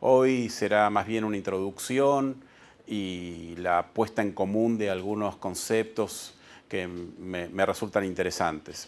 Hoy será más bien una introducción y la puesta en común de algunos conceptos que me resultan interesantes.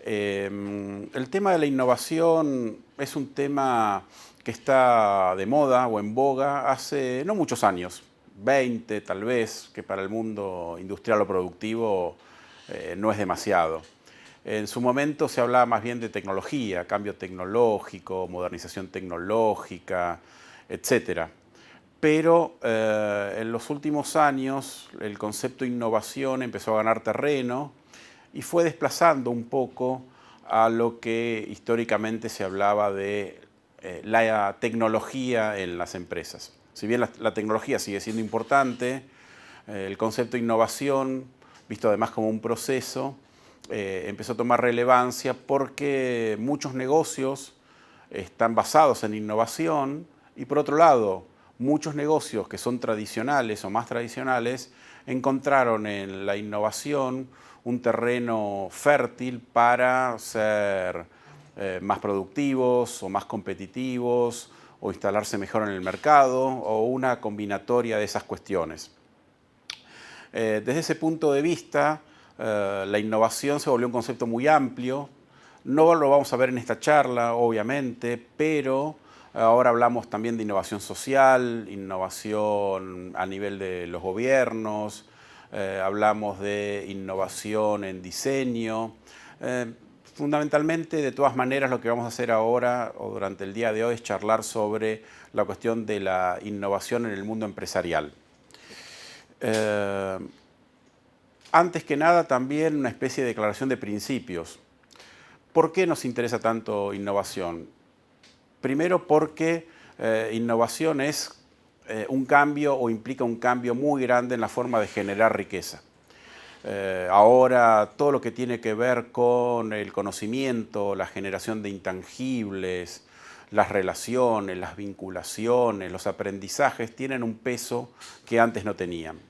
El tema de la innovación es un tema que está de moda o en boga hace no muchos años, 20 tal vez, que para el mundo industrial o productivo no es demasiado. En su momento se hablaba más bien de tecnología, cambio tecnológico, modernización tecnológica, etcétera. Pero en los últimos años el concepto de innovación empezó a ganar terreno y fue desplazando un poco a lo que históricamente se hablaba de la tecnología en las empresas. Si bien la tecnología sigue siendo importante, el concepto de innovación, visto además como un proceso, empezó a tomar relevancia porque muchos negocios están basados en innovación y por otro lado, muchos negocios que son tradicionales o más tradicionales encontraron en la innovación un terreno fértil para ser más productivos o más competitivos o instalarse mejor en el mercado o una combinatoria de esas cuestiones. Desde ese punto de vista, la innovación se volvió un concepto muy amplio. No lo vamos a ver en esta charla, obviamente, pero ahora hablamos también de innovación social, innovación a nivel de los gobiernos, hablamos de innovación en diseño. Fundamentalmente, de todas maneras, lo que vamos a hacer ahora o durante el día de hoy es charlar sobre la cuestión de la innovación en el mundo empresarial. Antes que nada, también una especie de declaración de principios. ¿Por qué nos interesa tanto innovación? Primero porque innovación es un cambio o implica un cambio muy grande en la forma de generar riqueza. Ahora todo lo que tiene que ver con el conocimiento, la generación de intangibles, las relaciones, las vinculaciones, los aprendizajes tienen un peso que antes no tenían.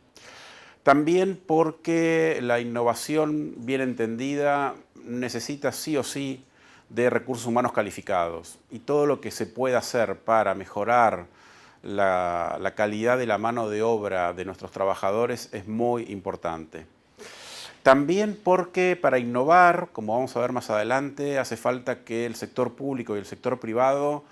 También porque la innovación bien entendida necesita sí o sí de recursos humanos calificados y todo lo que se pueda hacer para mejorar la calidad de la mano de obra de nuestros trabajadores es muy importante. También porque para innovar, como vamos a ver más adelante, hace falta que el sector público y el sector privado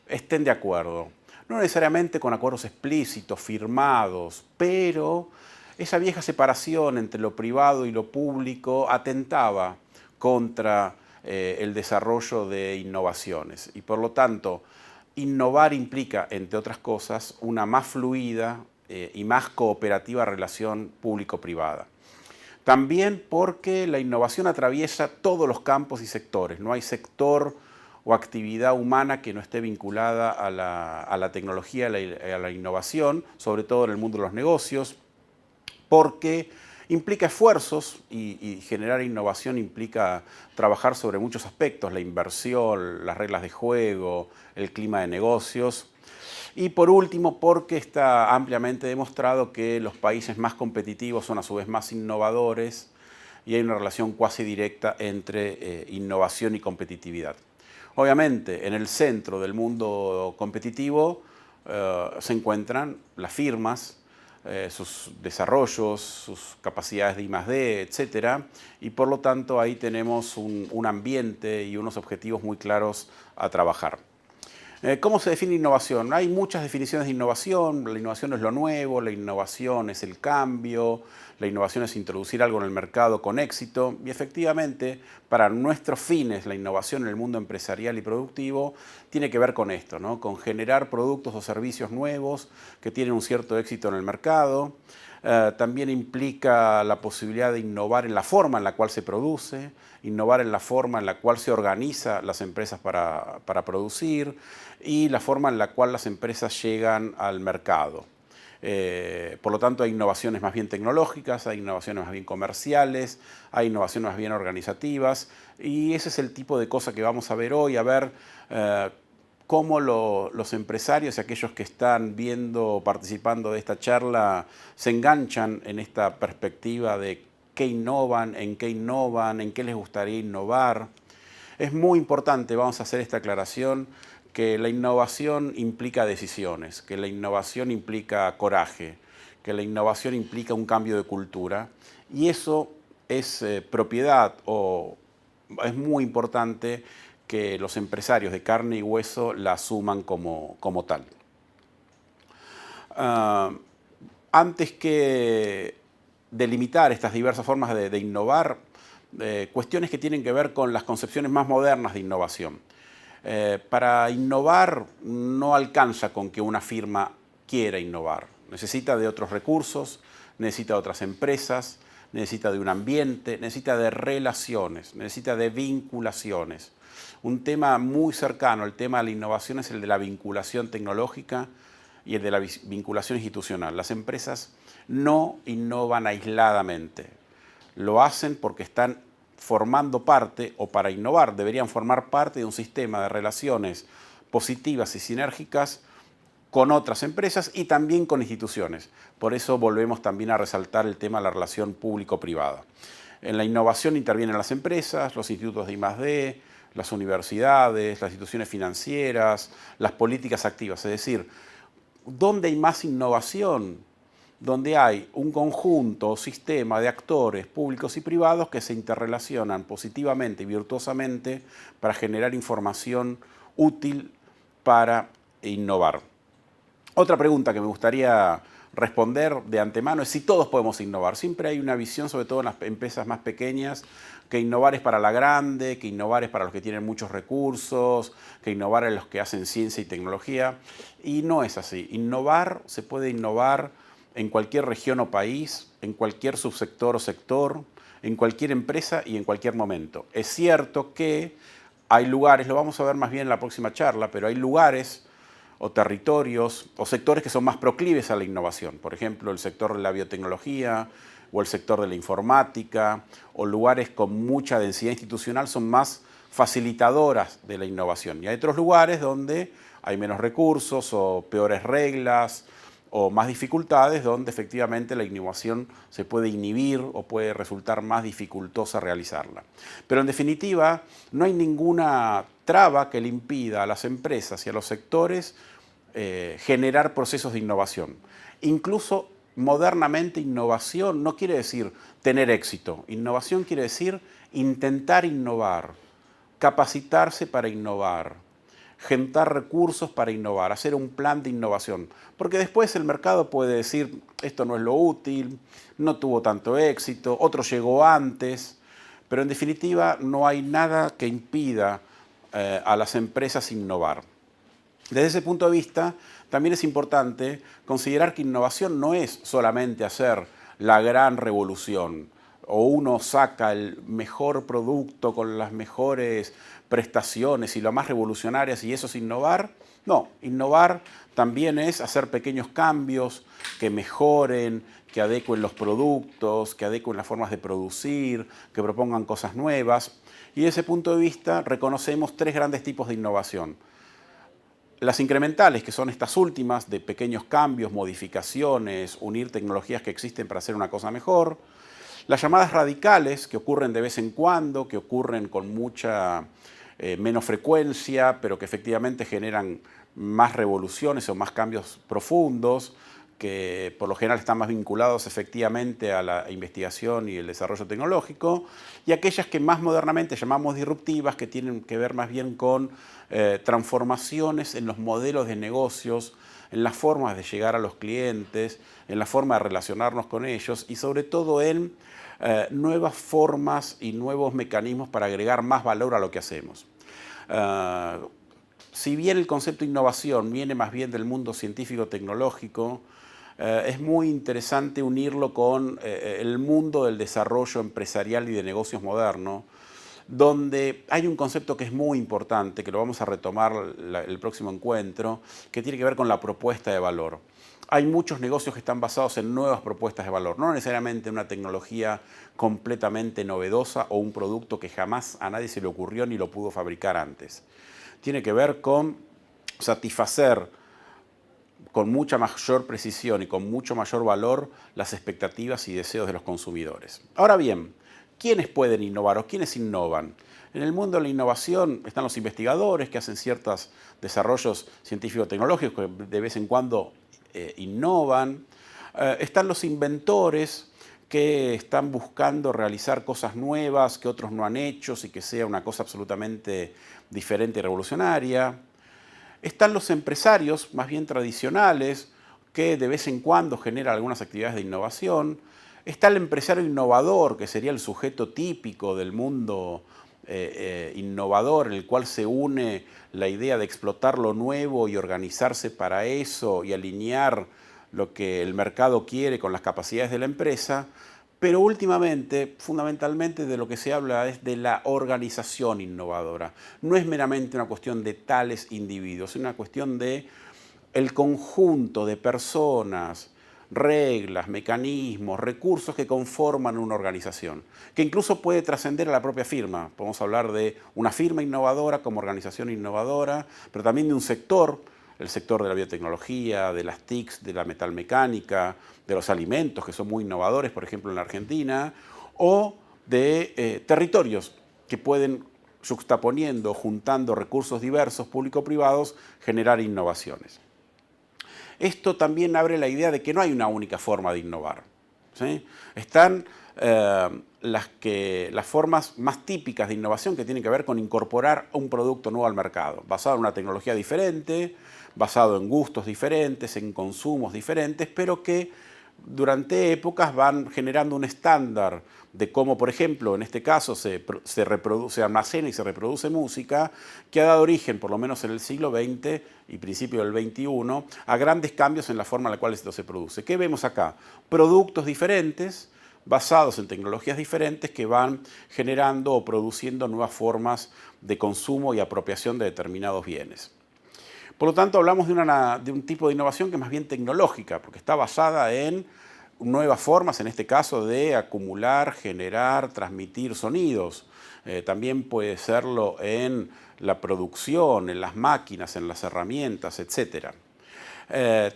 estén de acuerdo. No necesariamente con acuerdos explícitos, firmados, pero esa vieja separación entre lo privado y lo público atentaba contra el desarrollo de innovaciones. Y por lo tanto, innovar implica, entre otras cosas, una más fluida y más cooperativa relación público-privada. También porque la innovación atraviesa todos los campos y sectores. No hay sector o actividad humana que no esté vinculada a la tecnología, a la innovación, sobre todo en el mundo de los negocios, porque implica esfuerzos y generar innovación implica trabajar sobre muchos aspectos, la inversión, las reglas de juego, el clima de negocios. Y por último, porque está ampliamente demostrado que los países más competitivos son a su vez más innovadores y hay una relación cuasi directa entre innovación y competitividad. Obviamente, en el centro del mundo competitivo se encuentran las firmas, sus desarrollos, sus capacidades de I+D, etcétera, y por lo tanto ahí tenemos un ambiente y unos objetivos muy claros a trabajar. ¿Cómo se define innovación? Hay muchas definiciones de innovación. La innovación es lo nuevo, la innovación es el cambio, la innovación es introducir algo en el mercado con éxito. Y efectivamente, para nuestros fines, la innovación en el mundo empresarial y productivo tiene que ver con esto, ¿no? Con generar productos o servicios nuevos que tienen un cierto éxito en el mercado. También implica la posibilidad de innovar en la forma en la cual se produce, innovar en la forma en la cual se organizan las empresas para producir y la forma en la cual las empresas llegan al mercado. Por lo tanto, hay innovaciones más bien tecnológicas, hay innovaciones más bien comerciales, hay innovaciones más bien organizativas y ese es el tipo de cosas que vamos a ver hoy, a ver cómo los empresarios y aquellos que están viendo, participando de esta charla, se enganchan en esta perspectiva de qué innovan, en qué les gustaría innovar. Es muy importante, vamos a hacer esta aclaración, que la innovación implica decisiones, que la innovación implica coraje, que la innovación implica un cambio de cultura, y eso es propiedad o es muy importante que los empresarios de carne y hueso la asuman como tal. Antes que delimitar estas diversas formas de innovar, cuestiones que tienen que ver con las concepciones más modernas de innovación. Para innovar no alcanza con que una firma quiera innovar. Necesita de otros recursos, necesita de otras empresas, necesita de un ambiente, necesita de relaciones, necesita de vinculaciones. Un tema muy cercano al tema de la innovación es el de la vinculación tecnológica y el de la vinculación institucional. Las empresas no innovan aisladamente. Lo hacen porque están formando parte, o para innovar, deberían formar parte de un sistema de relaciones positivas y sinérgicas con otras empresas y también con instituciones. Por eso volvemos también a resaltar el tema de la relación público-privada. En la innovación intervienen las empresas, los institutos de I+D, las universidades, las instituciones financieras, las políticas activas. Es decir, ¿dónde hay más innovación? Donde hay un conjunto o sistema de actores públicos y privados que se interrelacionan positivamente y virtuosamente para generar información útil para innovar. Otra pregunta que me gustaría responder de antemano es si todos podemos innovar. Siempre hay una visión, sobre todo en las empresas más pequeñas, que innovar es para la grande, que innovar es para los que tienen muchos recursos, que innovar es los que hacen ciencia y tecnología. Y no es así. Se puede innovar en cualquier región o país, en cualquier subsector o sector, en cualquier empresa y en cualquier momento. Es cierto que hay lugares, lo vamos a ver más bien en la próxima charla, pero hay lugares o territorios o sectores que son más proclives a la innovación. Por ejemplo, el sector de la biotecnología o el sector de la informática, o lugares con mucha densidad institucional son más facilitadoras de la innovación. Y hay otros lugares donde hay menos recursos o peores reglas o más dificultades, donde efectivamente la innovación se puede inhibir o puede resultar más dificultosa realizarla. Pero en definitiva, no hay ninguna traba que le impida a las empresas y a los sectores generar procesos de innovación. Incluso modernamente, innovación no quiere decir tener éxito. Innovación quiere decir intentar innovar, capacitarse para innovar, juntar recursos para innovar, hacer un plan de innovación. Porque después el mercado puede decir, esto no es lo útil, no tuvo tanto éxito, otro llegó antes, pero en definitiva no hay nada que impida a las empresas innovar. Desde ese punto de vista, también es importante considerar que innovación no es solamente hacer la gran revolución, o uno saca el mejor producto con las mejores prestaciones y lo más revolucionarias y eso es innovar. No, innovar también es hacer pequeños cambios que mejoren, que adecuen los productos, que adecuen las formas de producir, que propongan cosas nuevas. Y desde ese punto de vista reconocemos tres grandes tipos de innovación. Las incrementales, que son estas últimas, de pequeños cambios, modificaciones, unir tecnologías que existen para hacer una cosa mejor. Las llamadas radicales, que ocurren de vez en cuando, que ocurren con mucha menos frecuencia, pero que efectivamente generan más revoluciones o más cambios profundos, que por lo general están más vinculados efectivamente a la investigación y el desarrollo tecnológico, y aquellas que más modernamente llamamos disruptivas, que tienen que ver más bien con transformaciones en los modelos de negocios, en las formas de llegar a los clientes, en la forma de relacionarnos con ellos y sobre todo en nuevas formas y nuevos mecanismos para agregar más valor a lo que hacemos. Si bien el concepto de innovación viene más bien del mundo científico-tecnológico, es muy interesante unirlo con el mundo del desarrollo empresarial y de negocios moderno, donde hay un concepto que es muy importante, que lo vamos a retomar el próximo encuentro, que tiene que ver con la propuesta de valor. Hay muchos negocios que están basados en nuevas propuestas de valor, no necesariamente una tecnología completamente novedosa o un producto que jamás a nadie se le ocurrió ni lo pudo fabricar antes. Tiene que ver con satisfacer con mucha mayor precisión y con mucho mayor valor las expectativas y deseos de los consumidores. Ahora bien, ¿quiénes pueden innovar o quiénes innovan? En el mundo de la innovación están los investigadores que hacen ciertos desarrollos científico-tecnológicos que de vez en cuando innovan. Están los inventores que están buscando realizar cosas nuevas que otros no han hecho y que sea una cosa absolutamente diferente y revolucionaria. Están los empresarios más bien tradicionales que de vez en cuando generan algunas actividades de innovación. Está el empresario innovador, que sería el sujeto típico del mundo innovador, en el cual se une la idea de explotar lo nuevo y organizarse para eso y alinear lo que el mercado quiere con las capacidades de la empresa. Pero últimamente, fundamentalmente, de lo que se habla es de la organización innovadora. No es meramente una cuestión de tales individuos, es una cuestión de el conjunto de personas, reglas, mecanismos, recursos que conforman una organización, que incluso puede trascender a la propia firma. Podemos hablar de una firma innovadora como organización innovadora, pero también de un sector, el sector de la biotecnología, de las TICs, de la metalmecánica, de los alimentos, que son muy innovadores, por ejemplo, en la Argentina, o de territorios que pueden, juxtaponiendo, juntando recursos diversos, público-privados, generar innovaciones. Esto también abre la idea de que no hay una única forma de innovar, ¿sí? Están las formas más típicas de innovación que tienen que ver con incorporar un producto nuevo al mercado, basado en una tecnología diferente, basado en gustos diferentes, en consumos diferentes, pero que durante épocas van generando un estándar de cómo, por ejemplo, en este caso se almacena y se reproduce música, que ha dado origen, por lo menos en el siglo XX y principio del XXI, a grandes cambios en la forma en la cual esto se produce. ¿Qué vemos acá? Productos diferentes, basados en tecnologías diferentes, que van generando o produciendo nuevas formas de consumo y apropiación de determinados bienes. Por lo tanto, hablamos de un tipo de innovación que es más bien tecnológica, porque está basada en nuevas formas, en este caso, de acumular, generar, transmitir sonidos. También puede serlo en la producción, en las máquinas, en las herramientas, etc.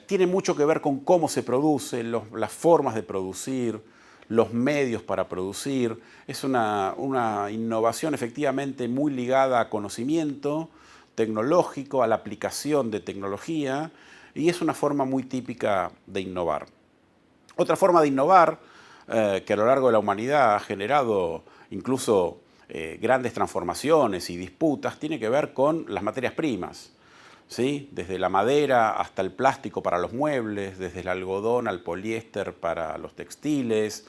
Tiene mucho que ver con cómo se produce, las formas de producir, los medios para producir. Es una innovación efectivamente muy ligada a conocimiento tecnológico, a la aplicación de tecnología, y es una forma muy típica de innovar. Otra forma de innovar que a lo largo de la humanidad ha generado incluso grandes transformaciones y disputas tiene que ver con las materias primas, ¿sí? Desde la madera hasta el plástico para los muebles, desde el algodón al poliéster para los textiles,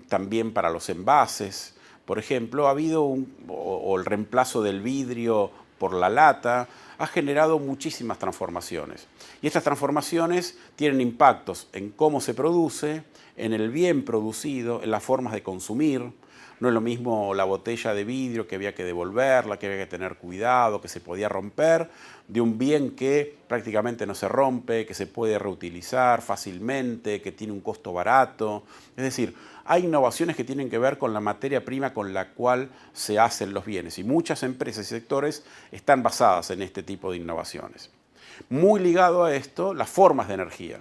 también para los envases. Por ejemplo, ha habido o el reemplazo del vidrio por la lata, ha generado muchísimas transformaciones. Y estas transformaciones tienen impactos en cómo se produce, en el bien producido, en las formas de consumir. No es lo mismo la botella de vidrio que había que devolverla, que había que tener cuidado, que se podía romper, de un bien que prácticamente no se rompe, que se puede reutilizar fácilmente, que tiene un costo barato. Es decir, hay innovaciones que tienen que ver con la materia prima con la cual se hacen los bienes y muchas empresas y sectores están basadas en este tipo de innovaciones. Muy ligado a esto, las formas de energía.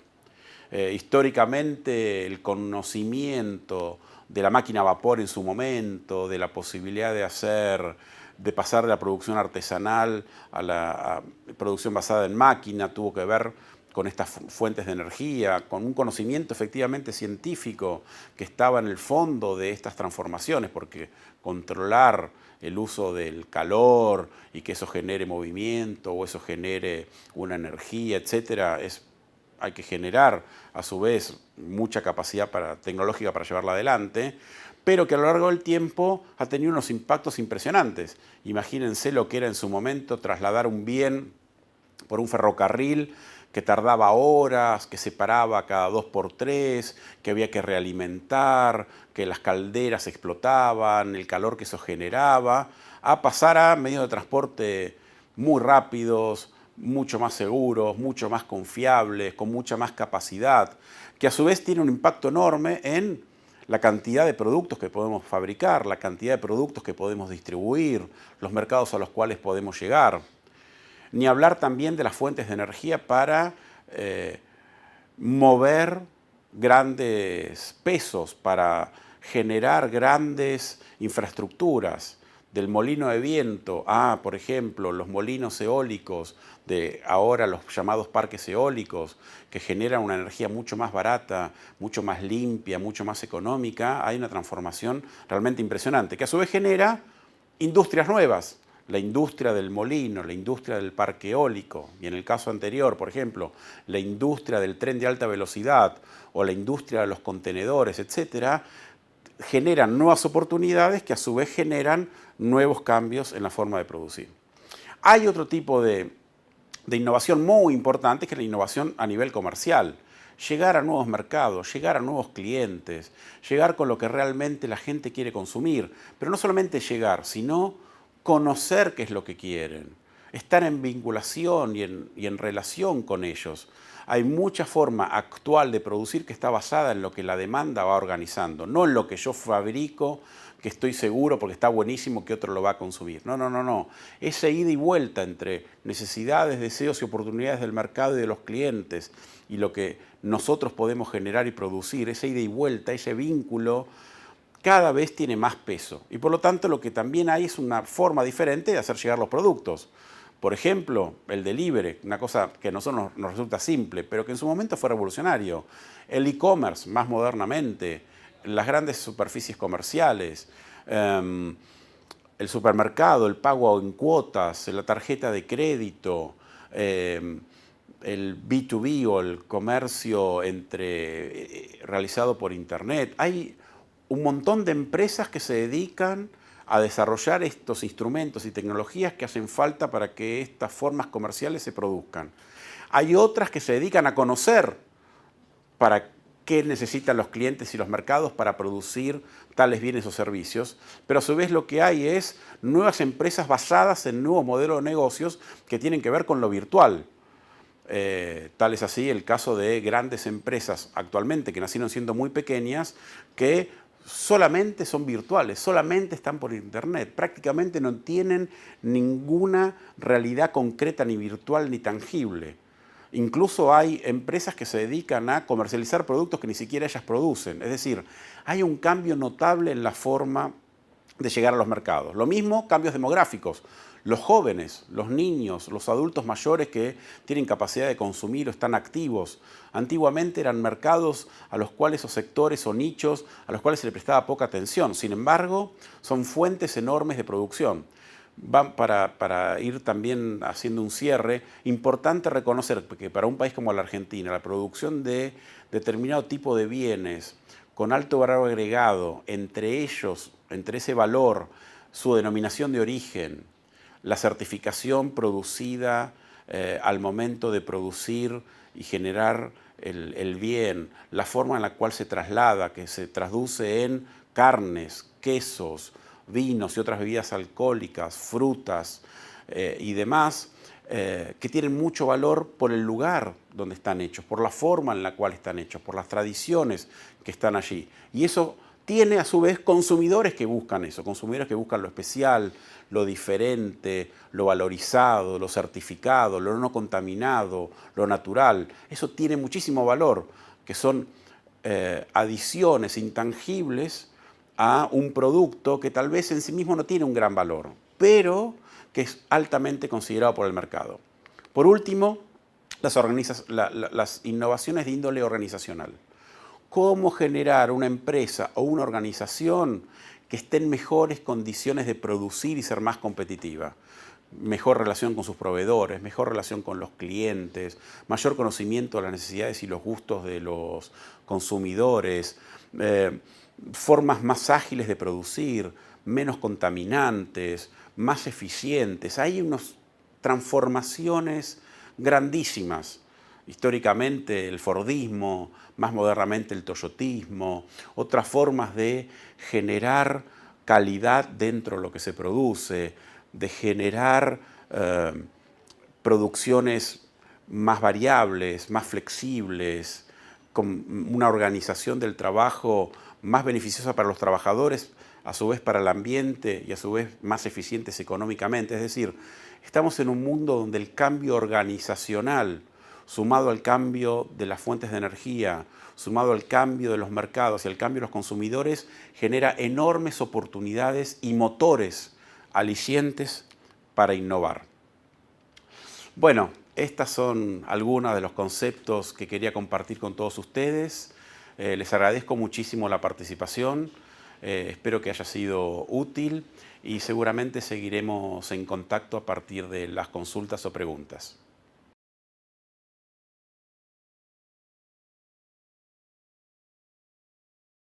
Históricamente el conocimiento de la máquina a vapor en su momento, de la posibilidad de pasar de la producción artesanal a la producción basada en máquina, tuvo que ver con estas fuentes de energía, con un conocimiento efectivamente científico que estaba en el fondo de estas transformaciones, porque controlar el uso del calor y que eso genere movimiento o eso genere una energía, etcétera, hay que generar a su vez mucha capacidad tecnológica para llevarla adelante, pero que a lo largo del tiempo ha tenido unos impactos impresionantes. Imagínense lo que era en su momento trasladar un bien por un ferrocarril que tardaba horas, que se paraba cada 2 por 3, que había que realimentar, que las calderas explotaban, el calor que eso generaba, a pasar a medios de transporte muy rápidos, mucho más seguros, mucho más confiables, con mucha más capacidad, que a su vez tiene un impacto enorme en la cantidad de productos que podemos fabricar, la cantidad de productos que podemos distribuir, los mercados a los cuales podemos llegar. Ni hablar también de las fuentes de energía para mover grandes pesos, para generar grandes infraestructuras, del molino de viento a, por ejemplo, los molinos eólicos, de ahora los llamados parques eólicos, que generan una energía mucho más barata, mucho más limpia, mucho más económica, hay una transformación realmente impresionante, que a su vez genera industrias nuevas. La industria del molino, la industria del parque eólico, y en el caso anterior, por ejemplo, la industria del tren de alta velocidad o la industria de los contenedores, etcétera, generan nuevas oportunidades que a su vez generan nuevos cambios en la forma de producir. Hay otro tipo de innovación muy importante, que es la innovación a nivel comercial. Llegar a nuevos mercados, llegar a nuevos clientes, llegar con lo que realmente la gente quiere consumir. Pero no solamente llegar, sino conocer qué es lo que quieren, estar en vinculación y en relación con ellos. Hay mucha forma actual de producir que está basada en lo que la demanda va organizando, no en lo que yo fabrico, que estoy seguro porque está buenísimo que otro lo va a consumir. No, no, no, no. Esa ida y vuelta entre necesidades, deseos y oportunidades del mercado y de los clientes y lo que nosotros podemos generar y producir, esa ida y vuelta, ese vínculo, cada vez tiene más peso. Y por lo tanto lo que también hay es una forma diferente de hacer llegar los productos. Por ejemplo, el delivery, una cosa que a nosotros nos resulta simple, pero que en su momento fue revolucionario. El e-commerce, más modernamente, las grandes superficies comerciales, el supermercado, el pago en cuotas, la tarjeta de crédito, el B2B o el comercio realizado por Internet. Hay un montón de empresas que se dedican a desarrollar estos instrumentos y tecnologías que hacen falta para que estas formas comerciales se produzcan. Hay otras que se dedican a conocer para qué necesitan los clientes y los mercados para producir tales bienes o servicios, pero a su vez lo que hay es nuevas empresas basadas en nuevos modelos de negocios que tienen que ver con lo virtual. Tal es así el caso de grandes empresas actualmente que nacieron siendo muy pequeñas, que solamente son virtuales, solamente están por Internet, prácticamente no tienen ninguna realidad concreta, ni virtual, ni tangible. Incluso hay empresas que se dedican a comercializar productos que ni siquiera ellas producen. Es decir, hay un cambio notable en la forma de llegar a los mercados. Lo mismo, cambios demográficos. Los jóvenes, los niños, los adultos mayores que tienen capacidad de consumir o están activos. Antiguamente eran mercados a los cuales, o sectores o nichos, a los cuales se le prestaba poca atención. Sin embargo, son fuentes enormes de producción. Para ir también haciendo un cierre, importante reconocer que para un país como la Argentina, la producción de determinado tipo de bienes con alto valor agregado, entre ellos, entre ese valor, su denominación de origen, la certificación producida al momento de producir y generar el bien, la forma en la cual se traslada, que se traduce en carnes, quesos, vinos y otras bebidas alcohólicas, frutas y demás, que tienen mucho valor por el lugar donde están hechos, por la forma en la cual están hechos, por las tradiciones que están allí. Y eso tiene a su vez consumidores que buscan eso, consumidores que buscan lo especial, lo diferente, lo valorizado, lo certificado, lo no contaminado, lo natural. Eso tiene muchísimo valor, que son adiciones intangibles a un producto que tal vez en sí mismo no tiene un gran valor, pero que es altamente considerado por el mercado. Por último, las innovaciones de índole organizacional. Cómo generar una empresa o una organización que esté en mejores condiciones de producir y ser más competitiva. Mejor relación con sus proveedores, mejor relación con los clientes, mayor conocimiento de las necesidades y los gustos de los consumidores, formas más ágiles de producir, menos contaminantes, más eficientes. Hay unas transformaciones grandísimas. Históricamente el fordismo, más modernamente el toyotismo, otras formas de generar calidad dentro de lo que se produce, de generar producciones más variables, más flexibles, con una organización del trabajo más beneficiosa para los trabajadores, a su vez para el ambiente y a su vez más eficientes económicamente. Es decir, estamos en un mundo donde el cambio organizacional sumado al cambio de las fuentes de energía, sumado al cambio de los mercados y al cambio de los consumidores, genera enormes oportunidades y motores alicientes para innovar. Bueno, estas son algunos de los conceptos que quería compartir con todos ustedes. Les agradezco muchísimo la participación. Espero que haya sido útil y seguramente seguiremos en contacto a partir de las consultas o preguntas.